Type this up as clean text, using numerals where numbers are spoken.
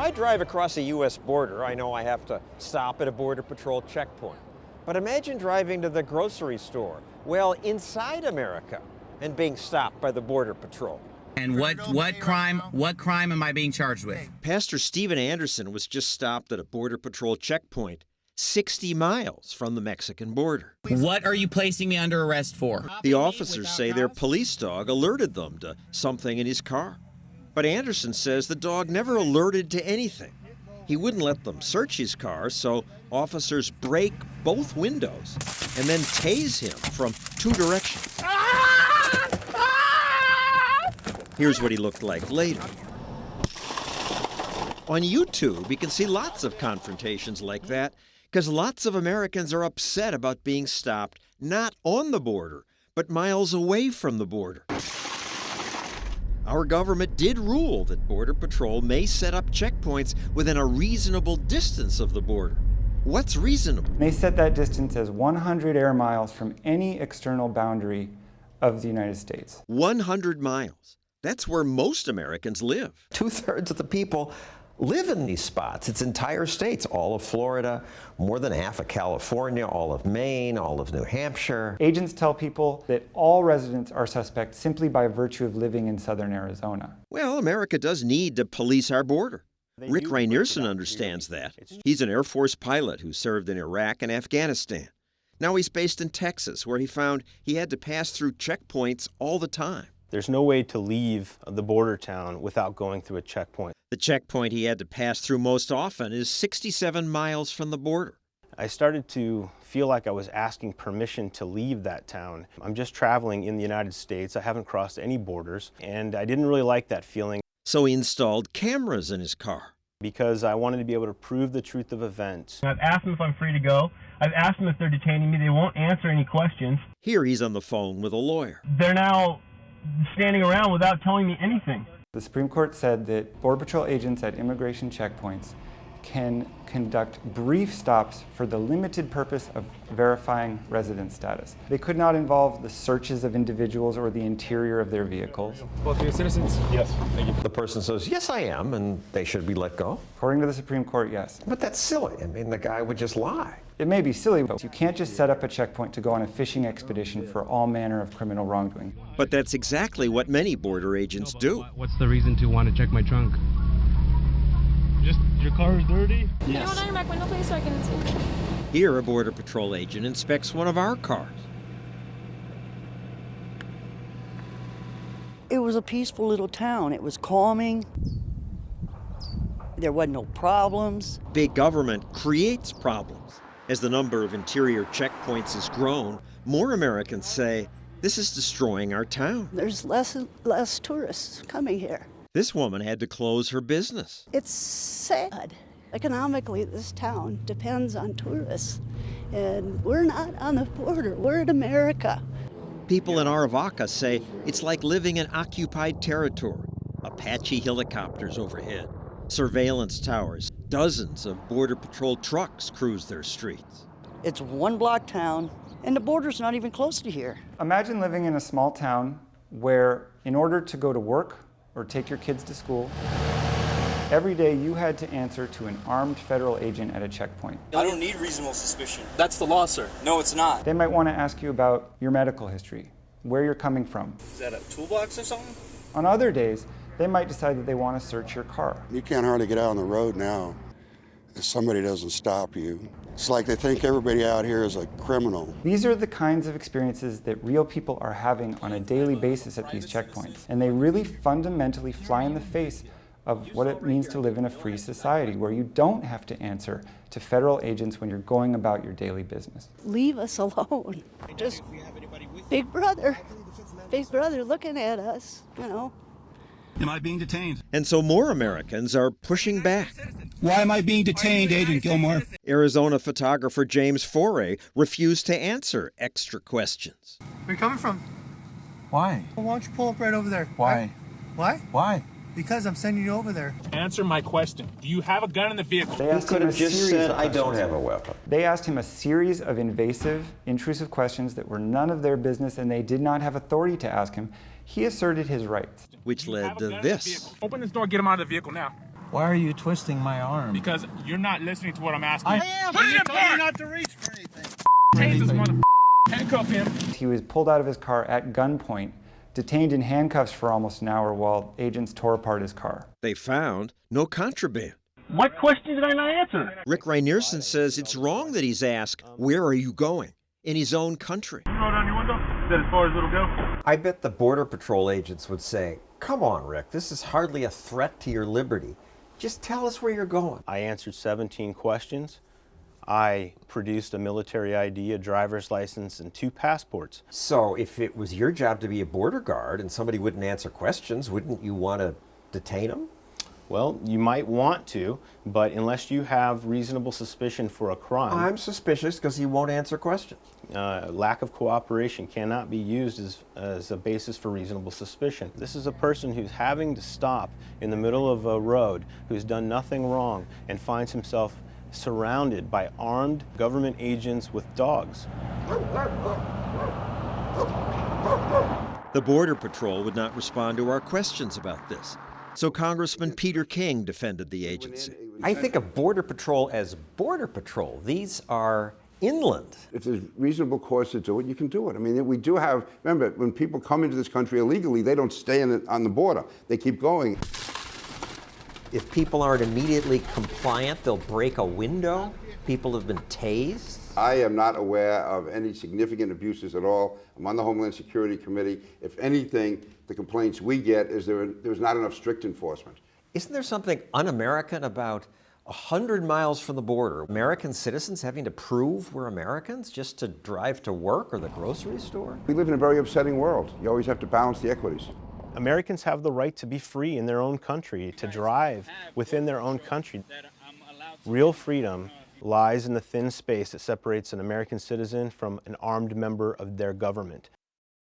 I drive across the U.S. border, I know I have to stop at a Border Patrol checkpoint. But imagine driving to the grocery store, well, inside America, and being stopped by the Border Patrol. And what crime am I being charged with? Pastor Stephen Anderson was just stopped at a Border Patrol checkpoint 60 miles from the Mexican border. What are you placing me under arrest for? The officers say their police dog alerted them to something in his car. But Anderson says the dog never alerted to anything. He wouldn't let them search his car, so officers break both windows and then tase him from 2 directions. Here's what he looked like later. On YouTube, you can see lots of confrontations like that because lots of Americans are upset about being stopped not on the border, but miles away from the border. Our government did rule that Border Patrol may set up checkpoints within a reasonable distance of the border. What's reasonable? They set that distance as 100 air miles from any external boundary of the United States. 100 miles. That's where most Americans live. 2/3 of the people live in these spots. It's entire states, all of Florida, more than half of California, all of Maine, all of New Hampshire. Agents tell people that all residents are suspect simply by virtue of living in southern Arizona. Well, America does need to police our border. Rick Rainierson understands that. He's an Air Force pilot who served in Iraq and Afghanistan. Now he's based in Texas, where he found he had to pass through checkpoints all the time. There's no way to leave the border town without going through a checkpoint. The checkpoint he had to pass through most often is 67 miles from the border. I started to feel like I was asking permission to leave that town. I'm just traveling in the United States. I haven't crossed any borders, and I didn't really like that feeling. So he installed cameras in his car. Because I wanted to be able to prove the truth of events. I've asked them if I'm free to go. I've asked them if they're detaining me. They won't answer any questions. Here he's on the phone with a lawyer. They're now standing around without telling me anything. The Supreme Court said that Border Patrol agents at immigration checkpoints can conduct brief stops for the limited purpose of verifying resident status. They could not involve the searches of individuals or the interior of their vehicles. Both of you citizens? Yes, thank you. The person says, yes, I am, and they should be let go. According to the Supreme Court, yes. But that's silly. I mean, the guy would just lie. It may be silly, but you can't just set up a checkpoint to go on a fishing expedition for all manner of criminal wrongdoing. But that's exactly what many border agents do. What's the reason to want to check my trunk? Just your car is dirty? Can you hold on your back window, please, so I can see? Here, a Border Patrol agent inspects one of our cars. It was a peaceful little town. It was calming. There wasn't no problems. Big government creates problems. As the number of interior checkpoints has grown, more Americans say, this is destroying our town. There's less and less tourists coming here. This woman had to close her business. It's sad. Economically, this town depends on tourists. And we're not on the border. We're in America. People in Aravaca say it's like living in occupied territory. Apache helicopters overhead, surveillance towers, dozens of Border Patrol trucks cruise their streets. It's one block town, and the border's not even close to here. Imagine living in a small town where, in order to go to work or take your kids to school, every day you had to answer to an armed federal agent at a checkpoint. I don't need reasonable suspicion. That's the law, sir. No, it's not. They might want to ask you about your medical history, where you're coming from. Is that a toolbox or something? On other days, they might decide that they want to search your car. You can't hardly get out on the road now if somebody doesn't stop you. It's like they think everybody out here is a criminal. These are the kinds of experiences that real people are having on a daily basis at these checkpoints, and they really fundamentally fly in the face of what it means to live in a free society where you don't have to answer to federal agents when you're going about your daily business. Leave us alone. Just big brother looking at us, you know. Am I being detained? And so more Americans are pushing back. Why am I being detained, Agent Gilmore? Arizona photographer James Foray refused to answer extra questions. Where are you coming from? Why? Why don't you pull up right over there? Why? Why? Why? Because I'm sending you over there. Answer my question. Do you have a gun in the vehicle? They asked Could him have a just series said, of I don't questions. have a weapon. They asked him a series of invasive, intrusive questions that were none of their business and they did not have authority to ask him. He asserted his rights. Which led to this. Open this door, get him out of the vehicle now. Why are you twisting my arm? Because you're not listening to what I'm asking. I am. Put it apart! Not to reach for anything. Tase this mother. Handcuff him. He was pulled out of his car at gunpoint, detained in handcuffs for almost an hour while agents tore apart his car. They found no contraband. What question did I not answer? Rick Rainerson says it's wrong that he's asked, "Where are you going?" in his own country. You roll down your window? Is that as far as it'll go? I bet the Border Patrol agents would say, "Come on, Rick, this is hardly a threat to your liberty. Just tell us where you're going." I answered 17 questions. I produced a military ID, a driver's license, and 2 passports. So if it was your job to be a border guard and somebody wouldn't answer questions, wouldn't you want to detain them? Well, you might want to, but unless you have reasonable suspicion for a crime... I'm suspicious because he won't answer questions. Lack of cooperation cannot be used as a basis for reasonable suspicion. This is a person who's having to stop in the middle of a road, who's done nothing wrong, and finds himself surrounded by armed government agents with dogs. The Border Patrol would not respond to our questions about this. So Congressman Peter King defended the agency. I think of Border Patrol as Border Patrol. These are inland. If there's reasonable cause to do it, you can do it. I mean, we do have, remember, when people come into this country illegally, they don't stay on the border. They keep going. If people aren't immediately compliant, they'll break a window. People have been tased. I am not aware of any significant abuses at all. I'm on the Homeland Security Committee. If anything, the complaints we get is there's not enough strict enforcement. Isn't there something un-American about 100 miles from the border, American citizens having to prove we're Americans just to drive to work or the grocery store? We live in a very upsetting world. You always have to balance the equities. Americans have the right to be free in their own country, to drive within their own country. Real freedom lies in the thin space that separates an American citizen from an armed member of their government.